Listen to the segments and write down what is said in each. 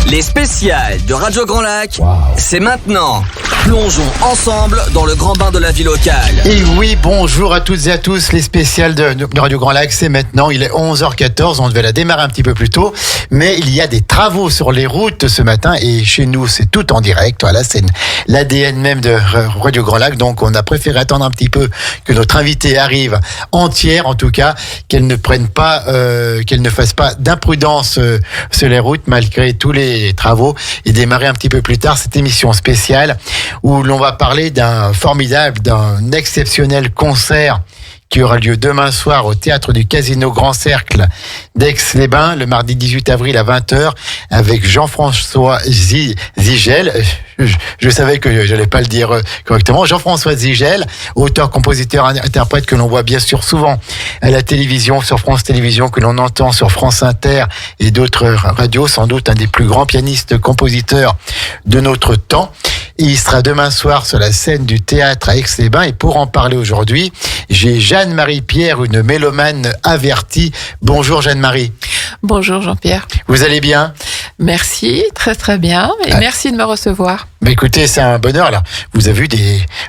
Les spéciales de Radio Grand Lac, c'est maintenant. Plongeons ensemble dans le grand bain de la vie locale. Et oui, bonjour à toutes et à tous. Les spéciales de Radio Grand Lac, c'est maintenant. Il est 11h14. On devait la démarrer un petit peu plus tôt. Mais il y a des travaux sur les routes ce matin. Et chez nous, c'est tout en direct. Voilà, c'est l'ADN même de Radio Grand Lac. Donc, on a préféré attendre un petit peu que notre invitée arrive entière, en tout cas, qu'elle ne prenne pas, qu'elle ne fasse pas d'imprudence sur les routes malgré tous les travaux, et démarrer un petit peu plus tard cette émission spéciale où l'on va parler d'un exceptionnel concert qui aura lieu demain soir au théâtre du Casino Grand Cercle d'Aix-les-Bains, le mardi 18 avril à 20h, avec Jean-François Zigel. Je savais que je n'allais pas le dire correctement. Jean-François Zigel, auteur, compositeur, interprète que l'on voit bien sûr souvent à la télévision, sur France Télévisions, que l'on entend sur France Inter et d'autres radios, sans doute un des plus grands pianistes, compositeurs de notre temps. Et il sera demain soir sur la scène du théâtre à Aix-les-Bains. Et pour en parler aujourd'hui, j'ai Jeanne-Marie Pierre, une mélomane avertie. Bonjour Jeanne-Marie. Bonjour Jean-Pierre. Vous allez bien ? Merci, très très bien. Et merci de me recevoir. Mais écoutez, c'est un bonheur là. Vous avez vu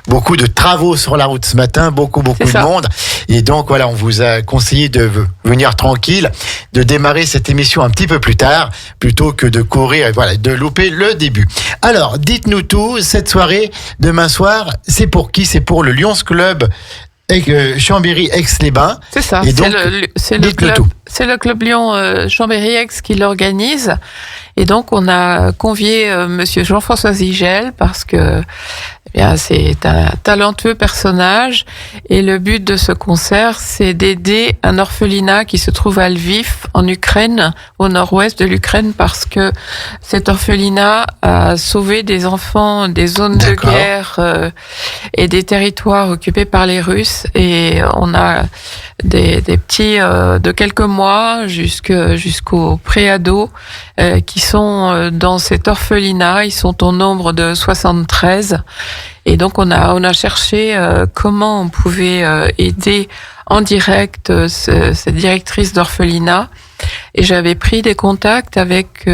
beaucoup de travaux sur la route ce matin, beaucoup de monde. Et donc voilà, on vous a conseillé de venir tranquille, de démarrer cette émission un petit peu plus tard, plutôt que de courir et voilà, de louper le début. Alors, dites-nous tout, cette soirée, demain soir, c'est pour qui ? C'est pour le Lions Club Chambéry Aix-les-Bains. C'est ça, et donc, c'est le club Lyon Chambéry Aix qui l'organise. Et donc, on a convié monsieur Jean-François Zigel parce que c'est un talentueux personnage. Et le but de ce concert, c'est d'aider un orphelinat qui se trouve à Lviv, en Ukraine, au nord-ouest de l'Ukraine, parce que cet orphelinat a sauvé des enfants des zones de guerre et des territoires occupés par les Russes. Et on a des petits de quelques mois jusqu'au préado qui sont dans cet orphelinat. Ils sont au nombre de 73. Et donc on a cherché comment on pouvait aider en direct cette directrice d'orphelinat. Et j'avais pris des contacts avec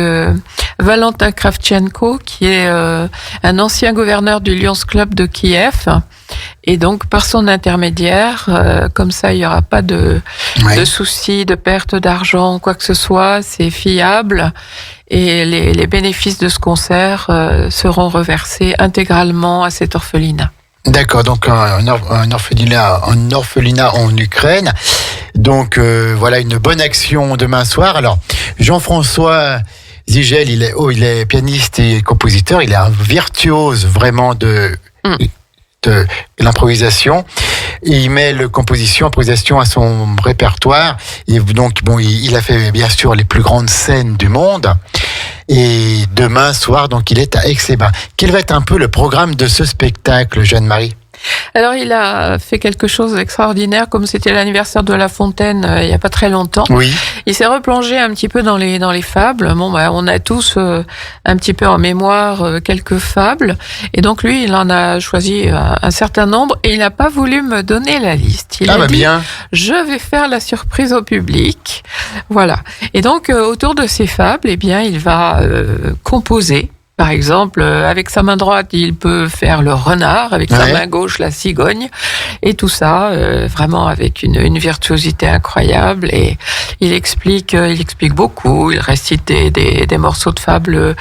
Valentin Kravchenko, qui est un ancien gouverneur du Lions Club de Kiev. Et donc, par son intermédiaire, comme ça, il n'y aura pas de soucis, de perte d'argent, quoi que ce soit. C'est fiable. Et les bénéfices de ce concert seront reversés intégralement à cet orphelinat. D'accord, donc un orphelinat en Ukraine. Donc voilà, une bonne action demain soir. Alors, Jean-François Zigel, il est pianiste et compositeur. Il est un virtuose vraiment de l'improvisation. Il met improvisation à son répertoire. Et donc, il a fait bien sûr les plus grandes scènes du monde. Et demain soir, donc, il est à Aix-les-Bains. Quel va être un peu le programme de ce spectacle, Jeanne-Marie ? Alors, il a fait quelque chose d'extraordinaire, comme c'était l'anniversaire de La Fontaine il y a pas très longtemps. Oui. Il s'est replongé un petit peu dans les fables. On a tous un petit peu en mémoire quelques fables. Et donc, lui, il en a choisi un certain nombre et il n'a pas voulu me donner la liste. Il a dit, bien. Je vais faire la surprise au public. Voilà. Et donc, autour de ces fables, il va composer. Par exemple, avec sa main droite, il peut faire le renard, avec sa main gauche, la cigogne, et tout ça, vraiment avec une virtuosité incroyable. Et il explique beaucoup, il récite des morceaux de fables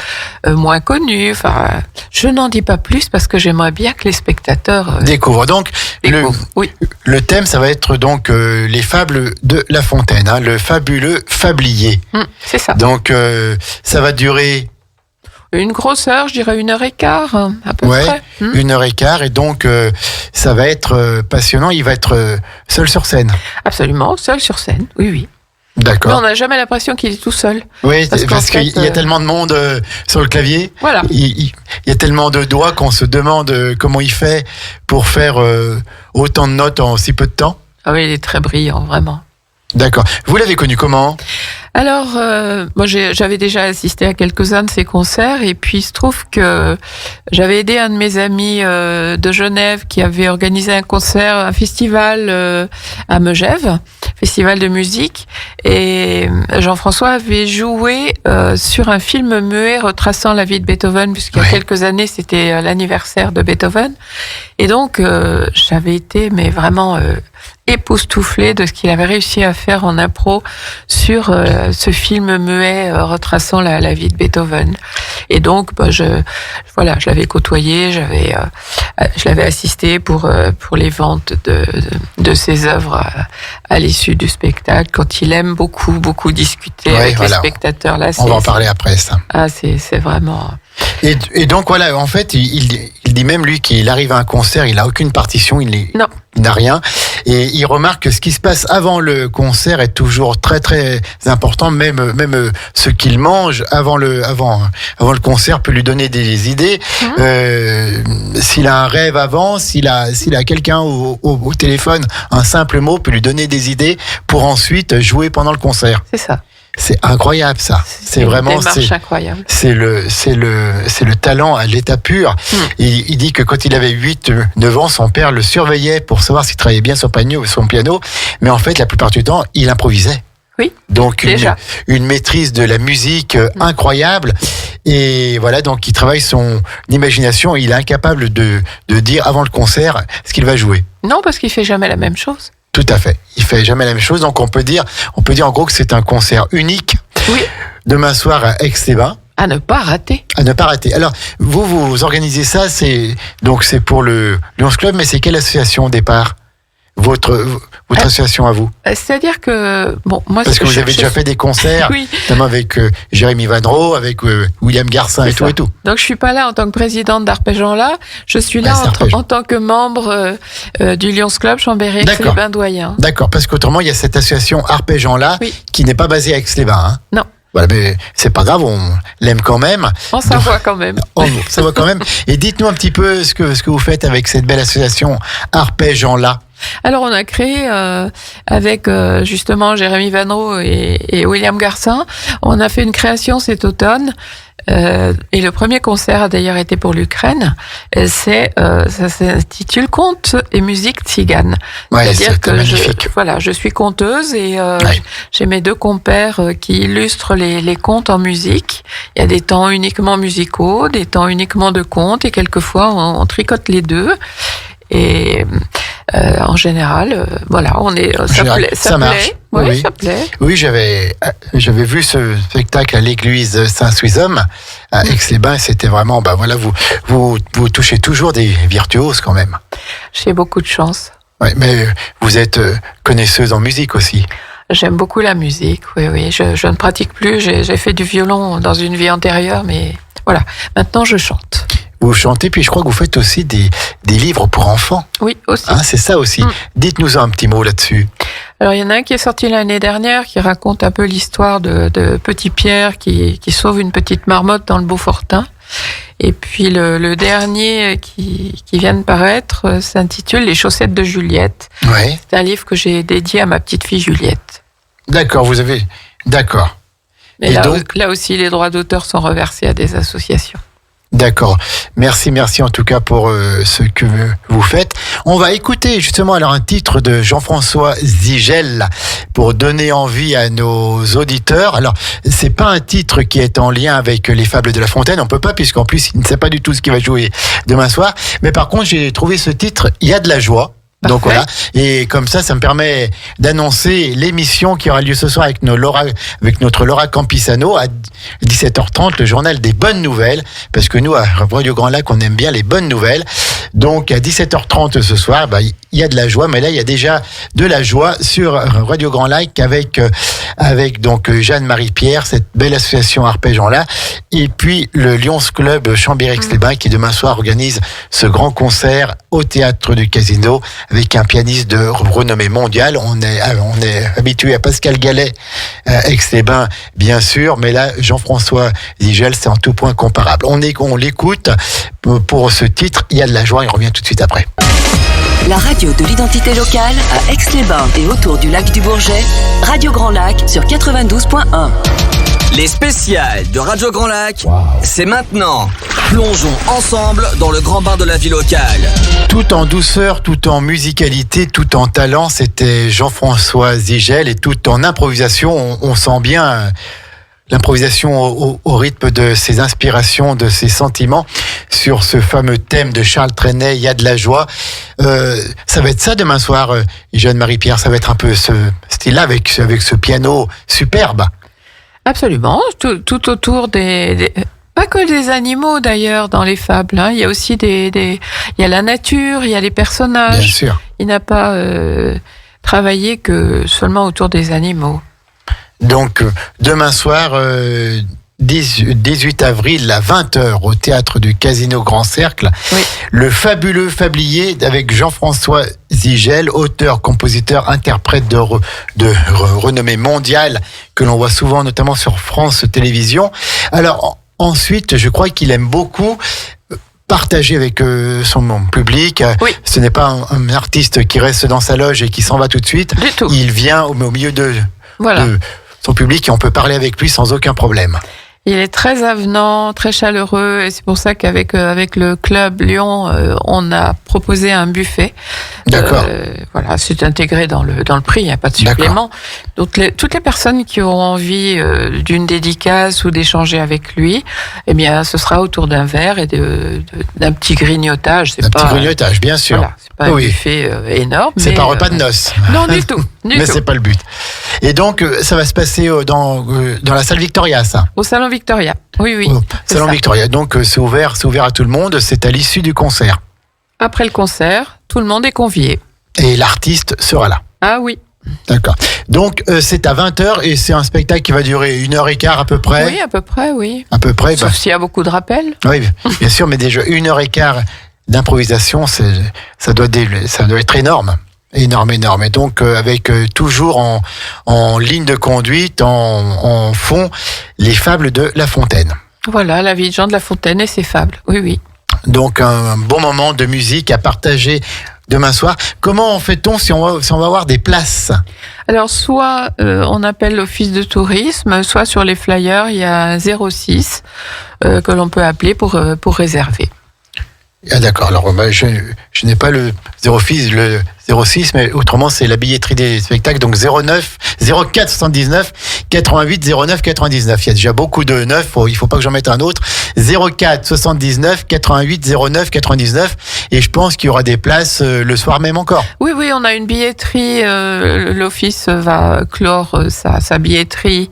moins connus. Enfin, je n'en dis pas plus parce que j'aimerais bien que les spectateurs découvrent. Donc, le thème, ça va être donc les fables de La Fontaine, le fabuleux fablier. C'est ça. Donc, ça va durer... Une grosse heure, je dirais 1h15, à peu près. 1h15, et donc ça va être passionnant. Il va être seul sur scène. Absolument, seul sur scène, oui. D'accord. Mais on n'a jamais l'impression qu'il est tout seul. Oui, parce qu'il y a tellement de monde sur le clavier. Voilà. Il y a tellement de doigts qu'on se demande comment il fait pour faire autant de notes en si peu de temps. Ah oui, il est très brillant, vraiment. D'accord. Vous l'avez connu comment ? Alors, moi, j'avais déjà assisté à quelques-uns de ses concerts, et puis il se trouve que j'avais aidé un de mes amis de Genève qui avait organisé un festival à Megève, festival de musique, et Jean-François avait joué sur un film muet retraçant la vie de Beethoven, puisqu'il y a quelques années, c'était l'anniversaire de Beethoven, et donc j'avais été vraiment époustouflée de ce qu'il avait réussi à faire en impro sur ce film muet retraçant la vie de Beethoven. Et donc, je l'avais côtoyé, je l'avais assisté pour les ventes de ses œuvres à l'issue du spectacle, quand il aime beaucoup discuter avec les spectateurs. Là, on va en parler après, ça. Ah, c'est vraiment... Et donc voilà, en fait, il dit même lui qu'il arrive à un concert, il n'a aucune partition, il n'a rien, et il remarque que ce qui se passe avant le concert est toujours très très important, même ce qu'il mange avant le concert peut lui donner des idées. S'il a un rêve avant, s'il a quelqu'un au téléphone, un simple mot peut lui donner des idées pour ensuite jouer pendant le concert. C'est ça. C'est incroyable, ça. C'est vraiment, incroyable. C'est le talent à l'état pur. Il dit que quand il avait 8-9 ans, son père le surveillait pour savoir s'il travaillait bien son piano. Mais en fait, la plupart du temps, il improvisait. Oui. Donc, une maîtrise de la musique incroyable. Et voilà, donc, il travaille son imagination. Il est incapable de dire avant le concert ce qu'il va jouer. Non, parce qu'il fait jamais la même chose. Tout à fait. Il fait jamais la même chose. Donc, on peut dire en gros que c'est un concert unique. Oui. Demain soir à Aix-les-Bains. À ne pas rater. Alors, vous organisez ça, c'est pour le Lions Club, mais c'est quelle association au départ ? Votre association à vous ? C'est-à-dire que, moi... Parce que vous avez déjà fait des concerts, notamment avec Jérémy Vanneau, avec William Garcin et tout. Donc, je suis pas là en tant que présidente d'Arpégeant-là, je suis là en tant que membre du Lions Club Chambéry-Aix-les-Bains-Doyen. D'accord, parce qu'autrement, il y a cette association Arpégeant-là qui n'est pas basée à Aix-les-Bains. Hein. Non. Voilà, mais c'est pas grave, on l'aime quand même. On s'en voit quand même. Ça va quand même. Et dites-nous un petit peu ce que vous faites avec cette belle association Arpégeant-là. Alors, on a créé avec justement Jérémy Vanneau et William Garcin, on a fait une création cet automne. Et le premier concert a d'ailleurs été pour l'Ukraine. Ça s'intitule Contes et musique tzigane. C'est-à-dire que je suis conteuse et j'ai mes deux compères qui illustrent les contes en musique. Il y a des temps uniquement musicaux, des temps uniquement de contes, et quelquefois on tricote les deux. Et en général, ça marche. Oui, ça plaît. Oui, j'avais vu ce spectacle à l'église Saint-Suisome à Aix-les-Bains. C'était vraiment, vous touchez toujours des virtuoses quand même. J'ai beaucoup de chance. Oui, mais vous êtes connaisseuse en musique aussi. J'aime beaucoup la musique, oui. Je ne pratique plus. J'ai fait du violon dans une vie antérieure, mais voilà. Maintenant, je chante. Vous chantez, puis je crois que vous faites aussi des livres pour enfants. Oui, aussi. C'est ça aussi. Dites-nous un petit mot là-dessus. Alors, il y en a un qui est sorti l'année dernière, qui raconte un peu l'histoire de Petit Pierre qui sauve une petite marmotte dans le Beaufortin. Et puis, le dernier qui vient de paraître s'intitule Les chaussettes de Juliette. Ouais. C'est un livre que j'ai dédié à ma petite fille Juliette. D'accord, D'accord. Mais là aussi, les droits d'auteur sont reversés à des associations. D'accord. Merci en tout cas pour ce que vous faites. On va écouter justement alors un titre de Jean-François Zigel pour donner envie à nos auditeurs. Alors, c'est pas un titre qui est en lien avec les Fables de La Fontaine, on peut pas, puisqu'en plus, il ne sait pas du tout ce qu'il va jouer demain soir. Mais par contre, j'ai trouvé ce titre, Il y a de la joie. Donc voilà, et comme ça me permet d'annoncer l'émission qui aura lieu ce soir avec notre Laura Campisano à 17h30, le journal des bonnes nouvelles, parce que nous, à Radio Grand Lac, on aime bien les bonnes nouvelles. Donc à 17h30 ce soir, il y a de la joie, mais là, il y a déjà de la joie sur Radio Grand Lac avec donc Jeanne-Marie Pierre, cette belle association Arpégeant-là, et puis le Lions Club Chambéry-Aix-les-Bains qui demain soir organise ce grand concert au Théâtre du Casino avec un pianiste de renommée mondiale. On est habitué à Pascal Gallet à Aix-les-Bains, bien sûr, mais là, Jean-François Zigel, c'est en tout point comparable. On l'écoute pour ce titre, Il y a de la joie, il revient tout de suite après. La radio de l'identité locale à Aix-les-Bains et autour du lac du Bourget. Radio Grand Lac sur 92.1. Les spéciales de Radio Grand Lac, c'est maintenant. Plongeons ensemble dans le grand bain de la vie locale. Tout en douceur, tout en musicalité, tout en talent, c'était Jean-François Zigel, et tout en improvisation. On sent bien l'improvisation au rythme de ses inspirations, de ses sentiments, sur ce fameux thème de Charles Trenet, il y a de la joie. Ça va être ça demain soir, Jeanne Marie-Pierre, ça va être un peu ce style-là, avec ce piano superbe. Absolument, tout autour pas que des animaux d'ailleurs dans les fables, hein. Il y a aussi il y a la nature, il y a les personnages. Bien sûr. Il n'a pas travaillé que seulement autour des animaux. Donc, demain soir, 18 avril à 20h au théâtre du Casino Grand Cercle, Oui. Le fabuleux Fablier avec Jean-François Zigel, auteur, compositeur, interprète de renommée mondiale, que l'on voit souvent notamment sur France Télévisions. Alors ensuite, je crois qu'il aime beaucoup partager avec son public. Oui. Ce n'est pas un artiste qui reste dans sa loge et qui s'en va tout de suite. Du tout. Il vient au milieu de son public et on peut parler avec lui sans aucun problème. Il est très avenant, très chaleureux, et c'est pour ça qu'avec le club Lyon, on a proposé un buffet. D'accord. Voilà, c'est intégré dans le prix, il n'y a pas de supplément. Donc toutes les personnes qui auront envie d'une dédicace ou d'échanger avec lui, eh bien, ce sera autour d'un verre et d'un petit grignotage. Petit grignotage, bien sûr. Voilà, c'est pas un buffet énorme. C'est pas un repas de noces. Non, du tout. Mais c'est pas le but. Et donc, ça va se passer dans la salle Victoria, ça. Au salon Victoria. Oui. Salon Victoria. Donc, c'est ouvert à tout le monde. C'est à l'issue du concert. Après le concert, tout le monde est convié. Et l'artiste sera là. Ah oui. D'accord. Donc, c'est à 20h et c'est un spectacle qui va durer 1h15 à peu près. Oui, à peu près, oui. À peu près. Sauf s'il y a beaucoup de rappels. Oui, bien sûr, mais déjà 1h15 d'improvisation, ça doit être énorme. Énorme. Et donc, avec toujours en ligne de conduite, en fond, les fables de La Fontaine. Voilà, la vie de Jean de La Fontaine et ses fables. Oui. Donc, un bon moment de musique à partager demain soir. Comment fait-on si on va avoir des places ? Alors, soit on appelle l'office de tourisme, soit sur les flyers, il y a un 06 que l'on peut appeler pour réserver. Ah d'accord, alors je n'ai pas le 06, mais autrement c'est la billetterie des spectacles, donc 04 79 88 09 99. Il y a déjà beaucoup de 9, il faut pas que j'en mette un autre. 04 79 88 09 99, et je pense qu'il y aura des places le soir même encore. Oui, on a une billetterie, l'office va clore sa billetterie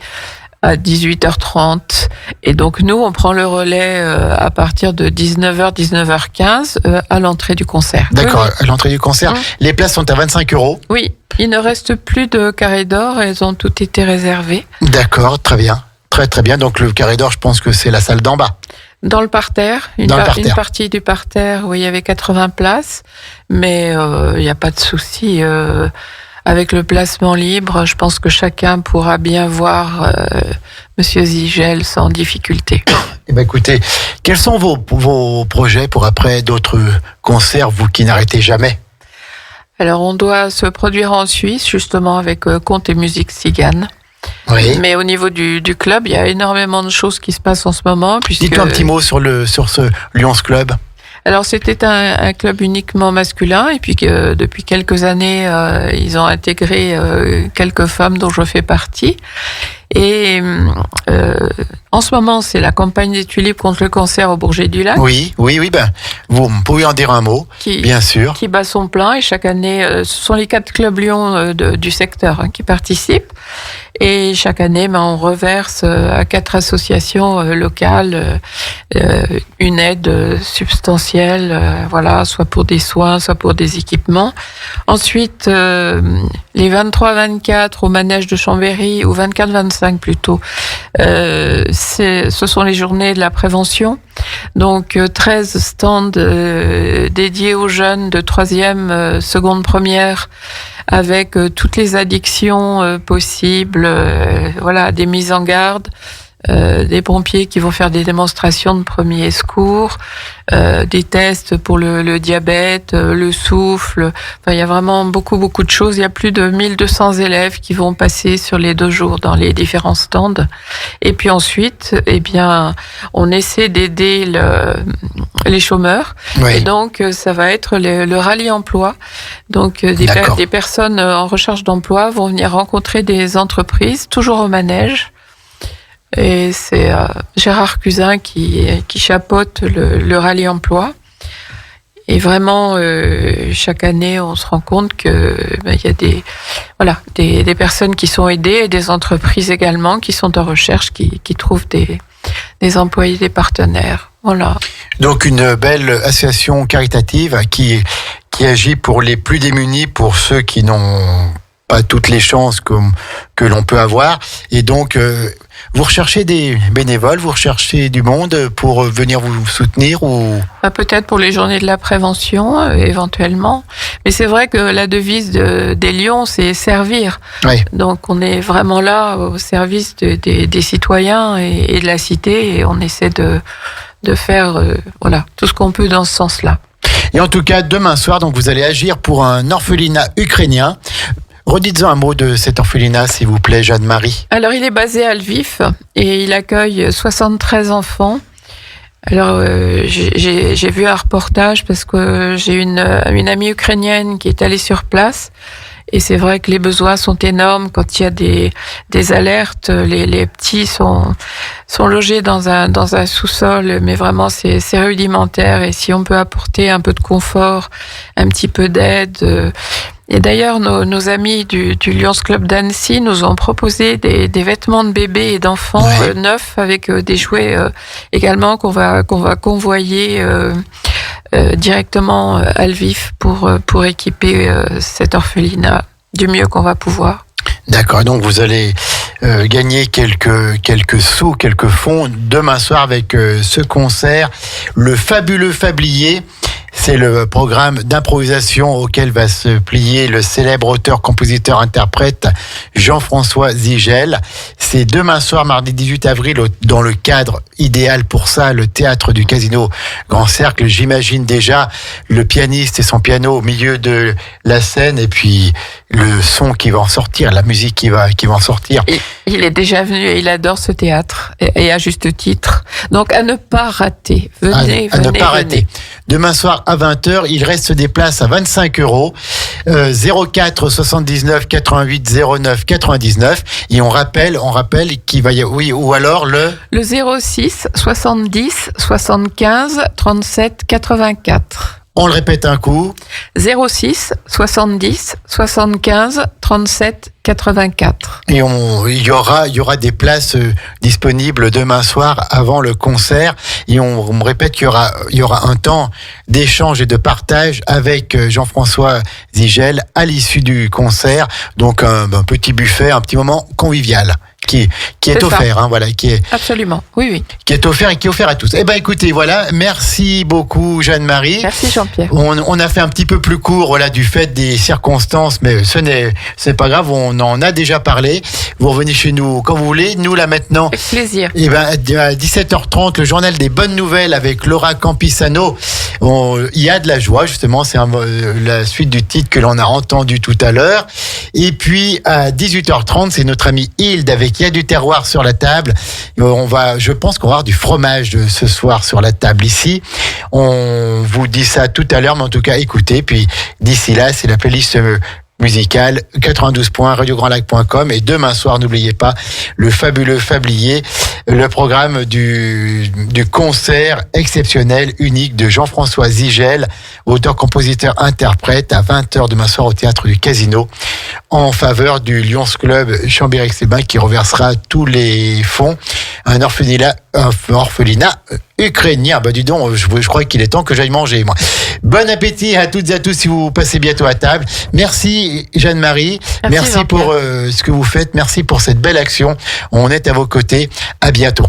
à 18h30, et donc nous on prend le relais à partir de 19h, 19h15 à l'entrée du concert. D'accord, à l'entrée du concert. Les places sont à 25 €. Oui, il ne reste plus de carré d'or, elles ont toutes été réservées. D'accord, très bien. Très bien, donc le carré d'or, je pense que c'est la salle d'en bas. Dans le parterre, une partie du parterre où il y avait 80 places, mais il n'y a pas de souci. Avec le placement libre, je pense que chacun pourra bien voir Monsieur Zigel sans difficulté. Eh bien, écoutez, quels sont vos projets pour après d'autres concerts, vous qui n'arrêtez jamais ? Alors, on doit se produire en Suisse, justement, avec Conte et Musique Cigane. Oui. Mais au niveau du club, il y a énormément de choses qui se passent en ce moment. Dites-nous un petit mot sur ce Lions Club. Alors, c'était un club uniquement masculin, et puis depuis quelques années, ils ont intégré quelques femmes dont je fais partie. Et en ce moment, c'est la campagne des tulipes contre le cancer au Bourget-du-Lac. Oui, ben, vous pouvez en dire un mot, bien sûr. Qui bat son plein, et chaque année, ce sont les 4 clubs Lyon du secteur qui participent. Et chaque année, on reverse à 4 associations locales une aide substantielle, soit pour des soins, soit pour des équipements. Ensuite, les 23-24 au manège de Chambéry, ou 24-25 plutôt, ce sont les journées de la prévention. Donc 13 stands dédiés aux jeunes de 3e, seconde, première, avec toutes les addictions possibles, des mises en garde, des pompiers qui vont faire des démonstrations de premiers secours, des tests pour le diabète, le souffle. Enfin, il y a vraiment beaucoup de choses. Il y a plus de 1200 élèves qui vont passer sur les 2 jours dans les différents stands. Et puis ensuite, on essaie d'aider les chômeurs. Oui. Et donc, ça va être le rallye emploi. Donc, des personnes en recherche d'emploi vont venir rencontrer des entreprises, toujours au manège. Et c'est Gérard Cusin qui chapeaute le rallye emploi. Et vraiment, chaque année, on se rend compte que il y a des personnes qui sont aidées et des entreprises également qui sont en recherche, qui trouvent des employés, des partenaires. Voilà. Donc une belle association caritative qui agit pour les plus démunis, pour ceux qui n'ont pas toutes les chances que l'on peut avoir. Et donc, vous recherchez des bénévoles, vous recherchez du monde pour venir vous soutenir ou... Peut-être pour les journées de la prévention, éventuellement. Mais c'est vrai que la devise des Lions, c'est servir. Oui. Donc on est vraiment là au service des citoyens et de la cité, et on essaie de faire tout ce qu'on peut dans ce sens-là. Et en tout cas, demain soir, donc vous allez agir pour un orphelinat ukrainien. Redites-en un mot de cet orphelinat, s'il vous plaît, Jeanne-Marie. Alors, il est basé à Lviv et il accueille 73 enfants. Alors, j'ai vu un reportage parce que j'ai une amie ukrainienne qui est allée sur place. Et c'est vrai que les besoins sont énormes quand il y a des alertes. Les petits sont logés dans un sous-sol, mais vraiment c'est rudimentaire. Et si on peut apporter un peu de confort, un petit peu d'aide. Et d'ailleurs, nos amis du Lions Club d'Annecy nous ont proposé des vêtements de bébés et d'enfants neufs avec des jouets également qu'on va convoyer directement à Lviv pour équiper cet orphelinat du mieux qu'on va pouvoir. D'accord, donc vous allez gagner quelques sous, quelques fonds demain soir avec ce concert, le Fabuleux Fablier. C'est le programme d'improvisation auquel va se plier le célèbre auteur, compositeur, interprète Jean-François Zigel. C'est demain soir, mardi 18 avril, dans le cadre idéal pour ça, le théâtre du Casino Grand Cercle. J'imagine déjà le pianiste et son piano au milieu de la scène, et puis le son qui va en sortir, la musique qui va en sortir. Et il est déjà venu et il adore ce théâtre, et à juste titre. Donc à ne pas rater. Venez. Ne pas rater. Demain soir à 20h, il reste des places à 25 €. 04 79 88 09 99. Et on rappelle qu'il va y avoir, oui, ou alors le 06 70 75 37 84. On le répète un coup. 06 70 75 37 84. Et il y aura des places disponibles demain soir avant le concert. Et on me répète qu'il y aura un temps d'échange et de partage avec Jean-François Zigel à l'issue du concert. Donc un petit buffet, un petit moment convivial qui est offert, Absolument, oui. Qui est offert et qui est offert à tous. Eh ben, écoutez, voilà, merci beaucoup Jeanne-Marie. Merci Jean-Pierre. On a fait un petit peu plus court, du fait des circonstances, mais c'est pas grave, on en a déjà parlé. Vous revenez chez nous quand vous voulez. Nous là maintenant. Avec plaisir. Eh ben, à 17h30, le journal des bonnes nouvelles avec Laura Campisano. Il y a de la joie, justement, c'est la suite du titre que l'on a entendu tout à l'heure. Et puis à 18h30, c'est notre ami Hilde avec Il y a du terroir sur la table. Je pense qu'on va avoir du fromage ce soir sur la table ici. On vous dit ça tout à l'heure, mais en tout cas, écoutez. Puis d'ici là, c'est la playlist musicale 92 points, radiograndlac.com. Et demain soir, n'oubliez pas le Fabuleux Fablier, le programme du concert exceptionnel, unique de Jean-François Zigel, auteur, compositeur, interprète, à 20h demain soir au théâtre du Casino, en faveur du Lions Club Chambéry-Exlès-Bains, qui reversera tous les fonds à un orphelinat ukrainien. Dis donc, je crois qu'il est temps que j'aille manger, moi. Bon appétit à toutes et à tous si vous passez bientôt à table. Merci Jeanne-Marie. Merci pour ce que vous faites. Merci pour cette belle action. On est à vos côtés. À bientôt.